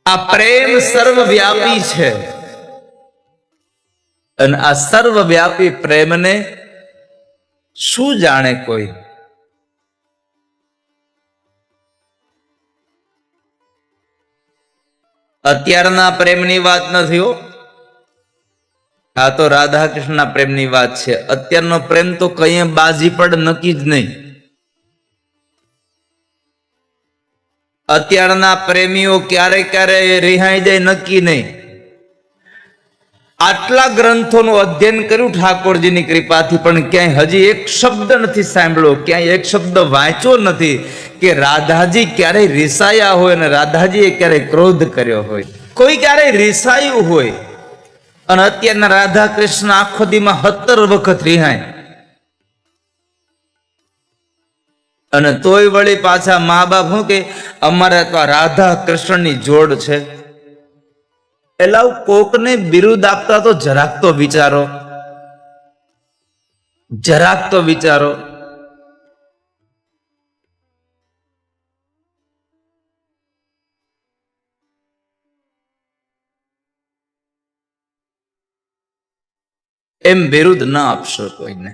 આ પ્રેમ સર્વવ્યાપી છે અને આ સર્વવ્યાપી પ્રેમને શું જાણે કોઈ? અત્યારના પ્રેમની વાત નથી હો, આ તો રાધા કૃષ્ણના પ્રેમની વાત છે. અત્યારનો પ્રેમ તો કઈ બાજી પડ નક્કી જ નહીં. અત્યારના પ્રેમીઓ ક્યારે ક્યારે રિહાઈ જાય નક્કી નહીં. આટલા ગ્રંથોનું અધ્યયન કર્યું ઠાકોરજીની કૃપાથી, પણ ક્યાંય હજી એક શબ્દ નથી સાંભળ્યો, ક્યાંય એક શબ્દ વાંચ્યો નથી કે રાધાજી ક્યારેય રિસાયા હોય અને રાધાજીએ ક્યારેય ક્રોધ કર્યો હોય, કોઈ ક્યારેય રિસાયું હોય. અને અત્યારના રાધા કૃષ્ણ આખો દીમાં 17 વખત રિહાય, અને તોય વળી પાછા મા બાપ શું કે અમારે તો રાધા કૃષ્ણની જોડ છે. એલા કોકને બિરુદ આપતા તો જરાક તો વિચારો, જરાક તો વિચારો. એમ બિરુદ ના આપશો કોઈને.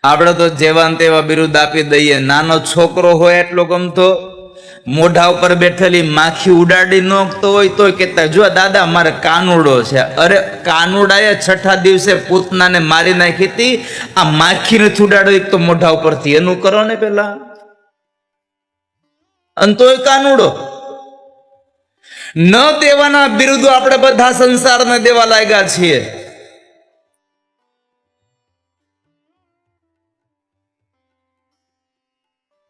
આપણે તો જેવા તેવા બિરુદ આપી દઈએ. નાનો છોકરો હોય એટલો ગમતો, મોઢા ઉપર બેઠેલી માખી ઉડાડી નોખતો હોય તો કેતા જો દાદા મારે કાનુડો છે. અરે કાનુડાએ 6ઠા દિવસે પૂતનાને મારી નાખી હતી, આ માખી નથી ઉડાડો તો મોઢા ઉપરથી. એનું કરો ને પેલા, અને તોય કાનુડો. ન દેવાના બિરુદો આપણે બધા સંસારને દેવા લાગ્યા છીએ.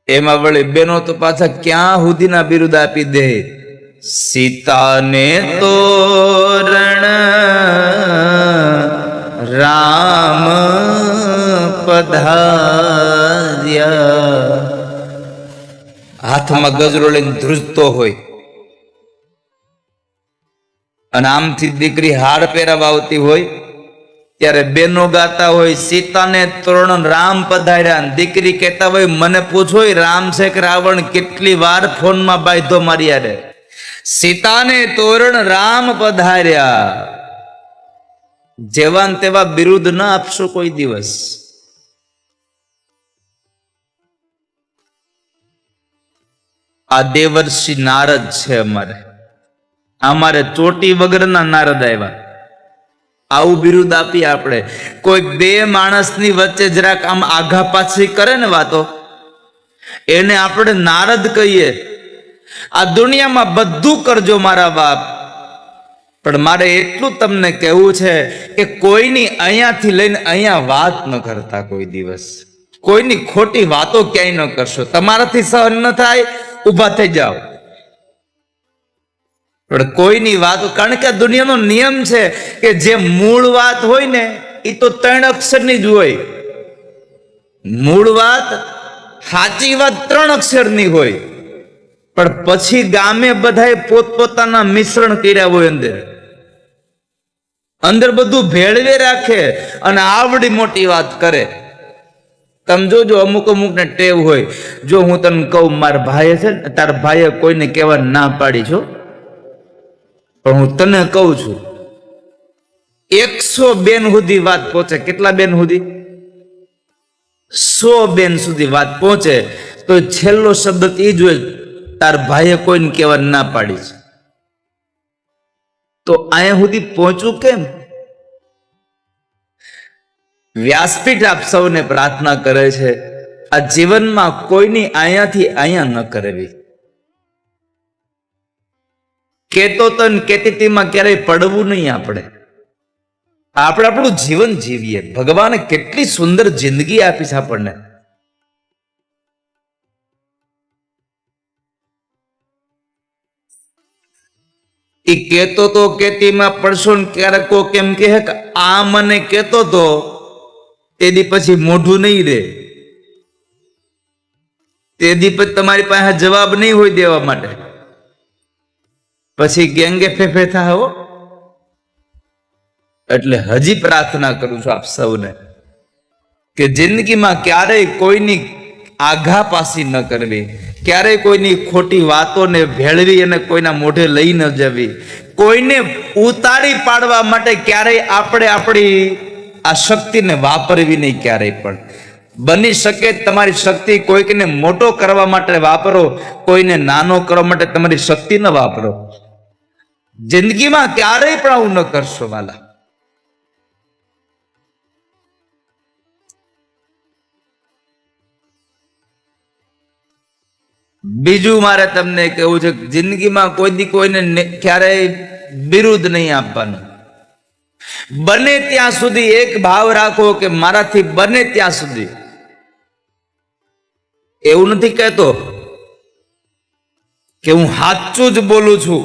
એમાં વળી બેનો તો પાછા ક્યાં સુધીના બિરુદ આપી દે. સીતાને તોરણ રામ પધાર્યા, હાથમાં ગજરો લઈને ધ્રુજતો હોય, અને આમથી દીકરી હાર પહેરાવા આવતી હોય ત્યારે બેનો ગાતા હોય સીતાને તોરણ રામ પધાર્યા. દીકરી કહેતા હોય મને પૂછો રામ છે કે રાવણ? કેટલી વાર ફોનમાં બાંધો મારી યારે. સીતાને તોરણ રામ પધાર્યા. જેવાન તેવા બિરુદ ના આપશો કોઈ દિવસ. આ દેવર્ષિ નારદ છે અમારે ચોટી વગરના નારદ આવ્યા. આવું બિરુદ આપીએ આપણે. કોઈ બે માણસની વચ્ચે જરાક આમ આઘા પાછી કરે ને વાતો, એને આપણે નારદ કહીએ. આ દુનિયામાં બધું કરજો મારા બાપ, પણ મારે એટલું તમને કહેવું છે કે કોઈની અહીંયાથી લઈને અહીંયા વાત ન કરતા કોઈ દિવસ. કોઈની ખોટી વાતો ક્યાંય ન કરશો. તમારાથી સહન ન થાય, ઊભા થઈ જાઓ. પણ કોઈની વાત, કારણ કે આ દુનિયાનો નિયમ છે કે જે મૂળ વાત હોય ને એ તો 3 અક્ષરની જ હોય. મૂળ વાત, સાચી વાત 3 અક્ષરની હોય, પણ પછી ગામે બધાએ પોતપોતાના મિશ્રણ કર્યા હોય. અંદર બધું ભેળવે રાખે અને આવડી મોટી વાત કરે. તમે જોજો અમુક ને ટેવ હોય. જો હું તને કહું મારા ભાઈએ છે ને, તારા ભાઈએ કોઈને કહેવા ના પાડી છો, પણ હું તને કહું છું 100 બેન સુધી વાત પહોંચે. કેટલા બેન સુધી? 100 બેન સુધી વાત પહોંચે તો છેલ્લો શબ્દ એ જ હોય, તાર ભાઈએ કોઈને કહેવા ના પાડી છે. તો અહીંયા સુધી પહોંચવું કેમ? વ્યાસપીઠ આપ સૌને પ્રાર્થના કરે છે આ જીવનમાં કોઈની અહીંયાથી અહીંયા ન કરવી. કેતો તો કેતીમાં ક્યારેય પડવું નહીં. આપણે આપણું જીવન જીવીએ. ભગવાને કેટલી સુંદર જિંદગી આપી છે આપણને. એ કેતો તો કેતીમાં પડશો ને ક્યારેક કેમ કે આ મને કેતો તો તે દી પછી મોઢું નહીં રે, તે દી પછી તમારી પાસે જવાબ નહીં હોય દેવા માટે, પછી ગેંગે ફેફે થાઓ. એટલે હજી પ્રાર્થના કરું છું આપ સૌને કે જિંદગીમાં ક્યારેય કોઈની આઘા પાસી ન કરવી, ક્યારેય કોઈની ખોટી વાતોને ભેળવી અને કોઈના મોઢે લઈ ન જવી, કોઈને ઉતારી પાડવા માટે ક્યારેય આપણે આપણી આ શક્તિને વાપરવી નહીં ક્યારેય પણ. બની શકે તમારી શક્તિ કોઈકને મોટો કરવા માટે વાપરો, કોઈને નાનો કરવા માટે તમારી શક્તિ ન વાપરો. જિંદગીમાં ક્યારેય પણ આવું ન કરશો વાલા. બીજું મારે તમને કહેવું છે, જિંદગીમાં કોઈ દી કોઈને ક્યારેય વિરુદ્ધ નહીં આપવાનું. બને ત્યાં સુધી એક ભાવ રાખો કે મારાથી બને ત્યાં સુધી. એવું નથી કહેતો કે હું સાચું જ બોલું છું,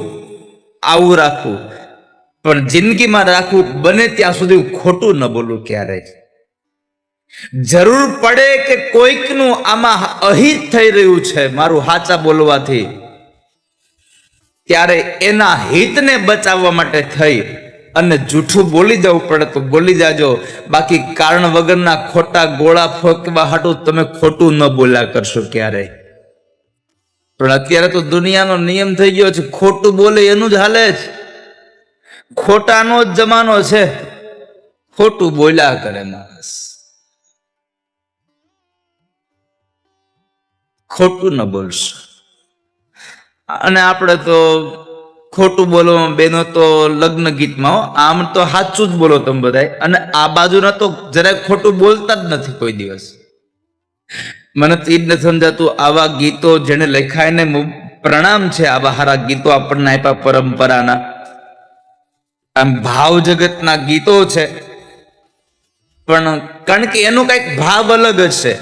આવું રાખવું, પણ જિંદગીમાં રાખવું બને ત્યાં સુધી હું ખોટું ન બોલું ક્યારેય. જરૂર પડે કે કોઈકનું આમાં અહિત થઈ રહ્યું છે મારું સાચા બોલવાથી, ત્યારે એના હિતને બચાવવા માટે થઈ અને જૂઠું બોલી જવું પડે તો બોલી જાજો. બાકી કારણ વગરના ખોટા ગોળા ફોકવા હાટું તમે ખોટું ન બોલ્યા કરશો ક્યારેય. પણ અત્યારે તો દુનિયાનો નિયમ થઈ ગયો છે, ખોટું બોલે એનું જ હાલે છે. ખોટાનો જ જમાનો છે, ખોટું બોલ્યા કરે માણસ, ખોટું ન બોલશો. અને આપણે તો ખોટું બોલવામાં બેનો તો લગ્ન ગીતમાં, આમ તો સાચું જ બોલો તમે બધા. અને આ બાજુના તો જરાક ખોટું બોલતા જ નથી કોઈ દિવસ. મને તો એ જ નથી સમજાતું, આવા ગીતો જેને લખાય ને પ્રણામ છે, આવા સારા ગીતો આપણને આપ્યા પરંપરાના, આમ ભાવ જગતના ગીતો છે. પણ કારણ કે એનો કઈક ભાવ અલગ જ છે.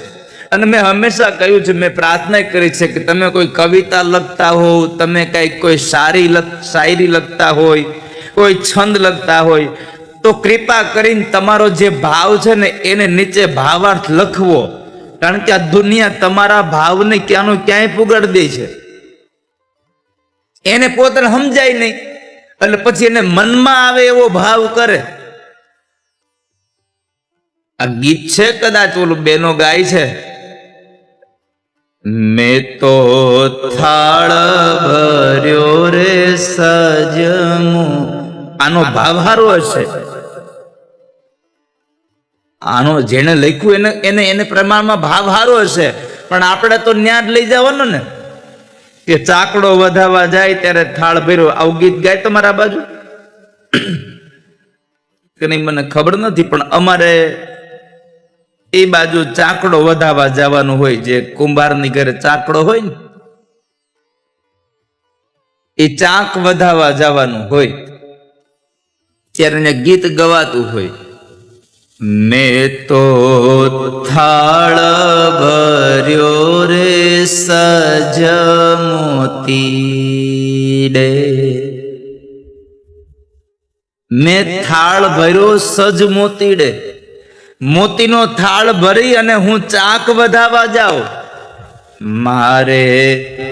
અને મેં હંમેશા કહ્યું છે, મેં પ્રાર્થના કરી છે કે તમે કોઈ કવિતા લખતા હો, તમે કઈક કોઈ શાયરી લખતા હોય, કોઈ છંદ લખતા હોય, તો કૃપા કરીને તમારો જે ભાવ છે ને એને નીચે ભાવાર્થ લખવો. કારણ કે આ દુનિયા તમારા ભાવને ક્યાંનું ક્યાંય પુગાડી દે છે. એને પોતાને સમજાય નહીં એટલે પછી એને મનમાં આવે એવો ભાવ કરે. આ ગીત છે, કદાચ ઓલું બેનો ગાય છે, મેં તો થાળ ભર્યો રે સજમું. આનો ભાવ સારો હશે, આનો જેને લખ્યું એને એને પ્રમાણમાં ભાવ સારો હશે. પણ આપણે તો ન્યા જ લઈ જવાનો ને કે ચાકડો વધાવા જાય ત્યારે થાળ ભર્યો. આવું ગીત ગાય તમારા બાજુ કે નહીં મને ખબર નથી, પણ અમારે એ બાજુ ચાકડો વધાવા જવાનું હોય. જે કુંભારની ઘરે ચાકડો હોય ને, એ ચાક વધાવા જવાનું હોય ત્યારે એને ગીત ગવાતું હોય, મેં તો થાળ ભર્યો રે સજ મોતી ડે. મેં થાળ ભર્યો સજ મોતી ડે. મોતીનો થાળ ભરી અને હું ચાક વધાવા જાઉં. મારે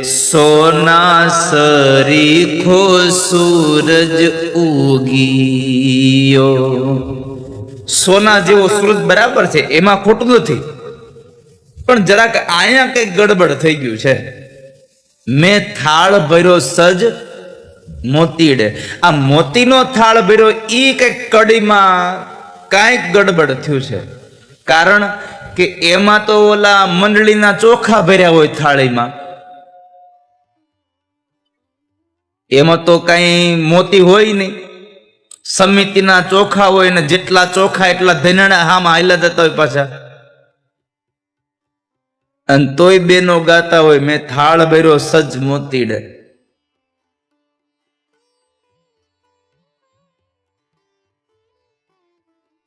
સોના સરીખો સૂરજ ઉગીયો. સોના જેવો સૂરજ બરાબર છે, એમાં ખોટું નથી, પણ જરાક અહીંયા કઈક ગડબડ થઈ ગયું છે. મેં થાળ ભર્યો સજ મોતીડે. આ મોતીનો થાળ ભર્યો ઈ કઈક કડીમાં કાંઈક ગડબડ થયું છે. કારણ કે એમાં તો ઓલા મંડળીના ચોખા ભર્યા હોય થાળીમાં, એમાં તો કઈ મોતી હોય નહીં. સમિતિના ચોખા હોય ને જેટલા ચોખા એટલા ધનડા હામાં હાલ્યા જતા હોય પાછા. અને તોય બેનો ગાતા હોય, મેં થાળ ભર્યો સજ મોતીડે.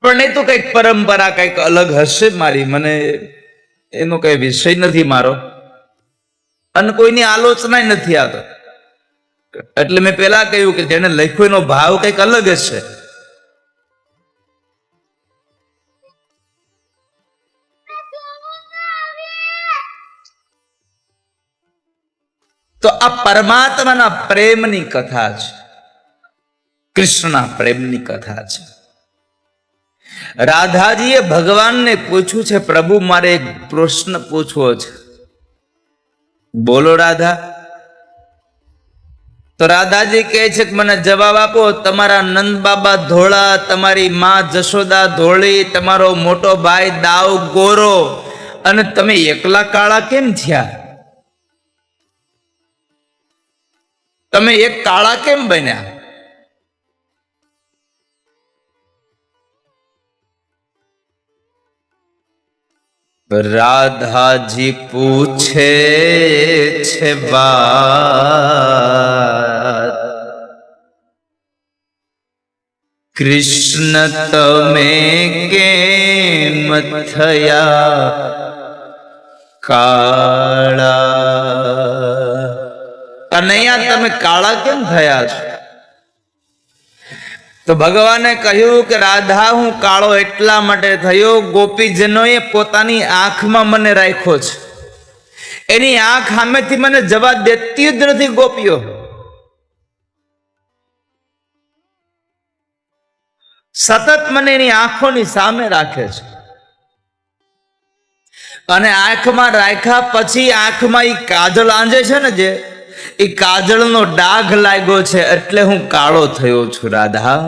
પણ એ તો કઈક પરંપરા કઈક અલગ હશે મારી, મને એનો કઈ વિષય નથી મારો, અને કોઈની આલોચના નથી આવતો. એટલે મેં પેલા કહ્યું કે જેને લખ્યો એનો ભાવ કઈક અલગ હશે. તો આ પરમાત્માના પ્રેમની કથા છે, કૃષ્ણના પ્રેમની કથા છે. રાધાજીએ ભગવાનને પૂછ્યું છે, પ્રભુ મારે એક પ્રશ્ન પૂછવો છે, બોલો રાધા. તો રાધાજી કહે છે કે મને જવાબ આપો. તમારા નંદ બાબા ધોળા, તમારી માં જશોદા ધોળી, તમારો મોટો ભાઈ દાવ ગોરો, અને તમે એકલા કાળા કેમ થયા? તમે એક કાળા કેમ બન્યા? રાધાજી પૂછે છે વાત, કૃષ્ણ તમે કેમ થયા કાળા? કનૈયા તમે કાળા કેમ થયા છો? તો ભગવાને કહ્યું કે રાધા હું કાળો એટલા માટે થયો, ગોપીજનોએ પોતાની આંખમાં મને રાખ્યો છે. એની આંખ સામેથી મને જવા દેતી જ નથી ગોપીઓ. સતત મને એની આંખોની સામે રાખે છે. અને આંખમાં રાખ્યા પછી આંખમાં એ કાજળ આંજે છે ને, જે એ કાજળનો ડાઘ લાગ્યો છે, એટલે હું કાળો થયો છું રાધા.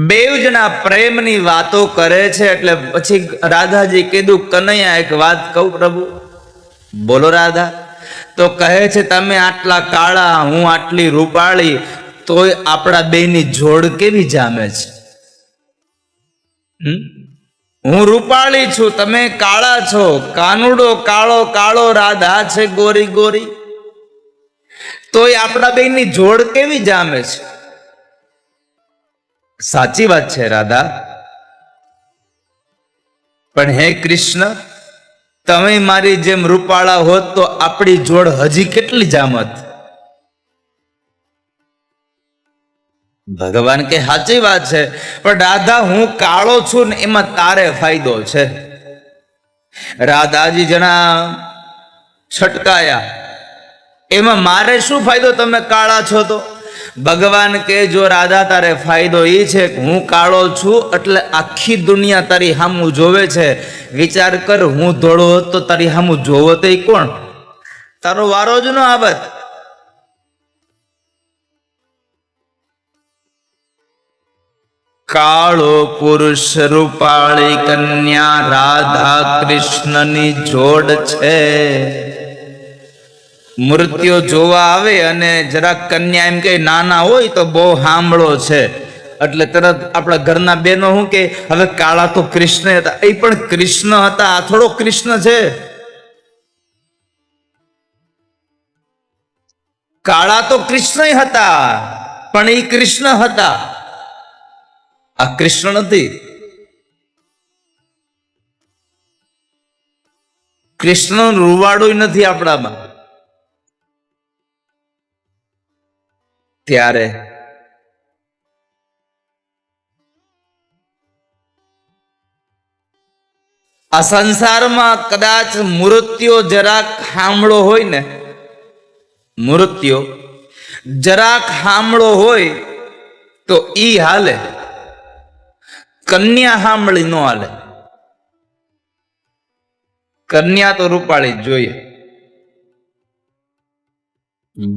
બેવ જણા પ્રેમની વાતો કરે છે. એટલે પછી રાધાજી કીધું, કનૈયા એક વાત કહું પ્રભુ, બોલો રાધા. તો કહે છે, તમે આટલા કાળા, હું આટલી રૂપાળી, તોય આપણા બેની જોડ કેવી જામે છે? હું રૂપાળી છું, તમે કાળા છો. કાનુડો કાળો કાળો, રાધા છે ગોરી ગોરી, તોય આપણા બેની જોડ કેવી જામે છે? સાચી વાત છે રાધા, પણ હે કૃષ્ણ, તમે મારી જેમ રૂપાળા હોત તો આપણી જોડ હજી કેટલી જામત? ભગવાન કે સાચી વાત છે, પણ રાધા હું કાળો છું ને એમાં તારે ફાયદો છે. રાધાજી જણા છટકાયા, એમાં મારે શું ફાયદો, તમે કાળા છો તો? ભગવાન કે જો રાધા તારે ફાયદો એ છે કે હું કાળો છું એટલે આખી દુનિયા તારી સામું જોવે છે. વિચાર કર, હું ધોળો હોત તો તારી સામું જોવો તો કોણ? તારો વારો જ ન આવત. કાળો પુરુષ રૂપાળી કન્યા, રાધા કૃષ્ણની જોડ છે. મૃત્યુ જોવા આવે અને જરાક કન્યા એમ કે નાના હોય તો બહુ સાંભળો છે, એટલે તરત આપણા ઘરના બેનો શું કે, હવે કાળા તો કૃષ્ણ હતા. એ પણ કૃષ્ણ હતા, આ થોડો કૃષ્ણ છે? કાળા તો કૃષ્ણ હતા, પણ એ કૃષ્ણ હતા, આ કૃષ્ણ નથી. કૃષ્ણ રૂવાડું નથી આપણામાં. ત્યારે આ સંસારમાં કદાચ મૃત્યુ જરાક સાંભળો હોય ને, મૃત્યુ જરાક સાંભળો હોય તો ઈ હાલે, કન્યા સાંભળી ન હાલે. કન્યા તો રૂપાળી જોઈએ.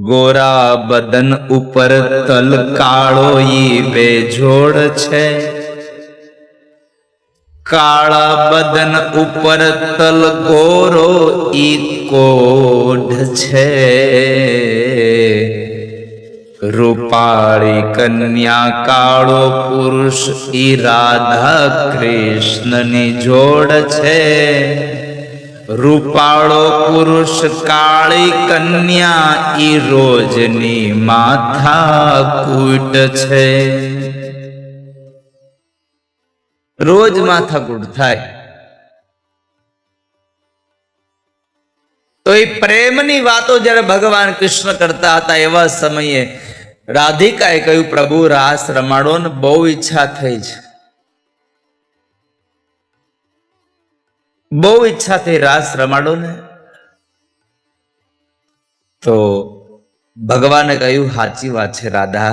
ગોરા બદન ઉપર તલ કાળો, ઈ બેજોડ છે. કાળા બદન ઉપર તલ ગોરો, ઈ કોઢ છે. રૂપાળી કન્યા કાળો પુરુષ, ઈ રાધા કૃષ્ણની જોડ છે. રૂપાળો પુરુષ કાળી કન્યા, ઈ રોજની માથા કૂટ છે. રોજ માથાકૂટ થાય. તો એ પ્રેમની વાતો જયારે ભગવાન કૃષ્ણ કરતા હતા, એવા સમયે રાધિકાએ કહ્યું, પ્રભુ રાસ રમાડો ને, બહુ ઈચ્છા થઈ છે, બહુ ઈચ્છા થઈ, રાસ રમાડો ને. તો ભગવાને કહ્યું સાચી વાત છે રાધા,